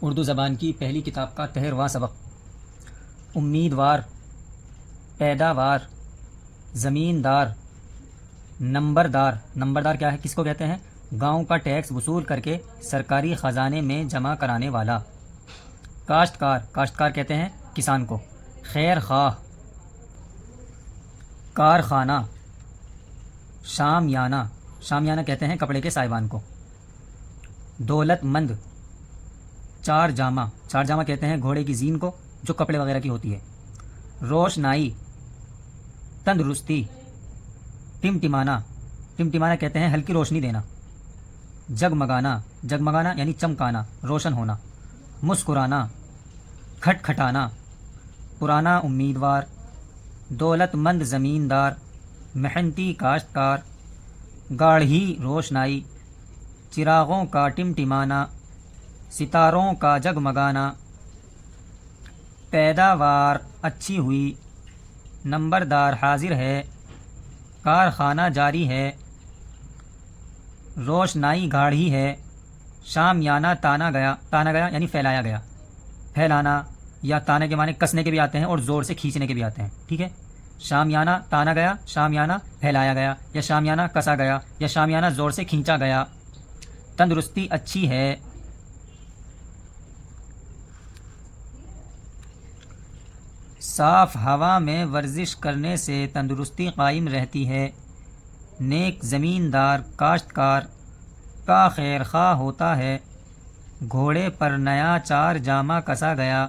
اردو زبان کی پہلی کتاب کا 13واں سبق۔ امیدوار، پیداوار، زمیندار، نمبردار۔ نمبردار کیا ہے، کس کو کہتے ہیں؟ گاؤں کا ٹیکس وصول کر کے سرکاری خزانے میں جمع کرانے والا۔ کاشتکار، کاشتکار کہتے ہیں کسان کو۔ خیر خواہ، کارخانہ، شامیانہ، شامیانہ کہتے ہیں کپڑے کے سائبان کو۔ دولت مند، چار جامہ، چار جامہ کہتے ہیں گھوڑے کی زین کو جو کپڑے وغیرہ کی ہوتی ہے۔ روشنائی، تندرستی، ٹمٹمانا، ٹمٹمانا کہتے ہیں ہلکی روشنی دینا۔ جگمگانا، جگمگانا یعنی چمکانا، روشن ہونا۔ مسکرانا، کھٹکھٹانا۔ پرانا امیدوار، دولت مند زمیندار، محنتی کاشتکار، گاڑھی روشنائی، چراغوں کا ٹمٹمانا، ستاروں کا جگمگانا۔ پیداوار اچھی ہوئی، نمبردار حاضر ہے، کارخانہ جاری ہے، روشنائی گاڑھی ہے، شامیانہ تانا گیا، تانا گیا یعنی پھیلایا گیا۔ پھیلانا یا تانے کے معنی کسنے کے بھی آتے ہیں اور زور سے کھینچنے کے بھی آتے ہیں، ٹھیک ہے۔ شامیانہ تانا گیا، شامیانہ پھیلایا گیا، یا شامیانہ کسا گیا، یا شامیانہ زور سے کھینچا گیا۔ تندرستی اچھی ہے، صاف ہوا میں ورزش کرنے سے تندرستی قائم رہتی ہے۔ نیک زمیندار کاشتکار کا خیر خواہ ہوتا ہے۔ گھوڑے پر نیا چار جامہ کسا گیا۔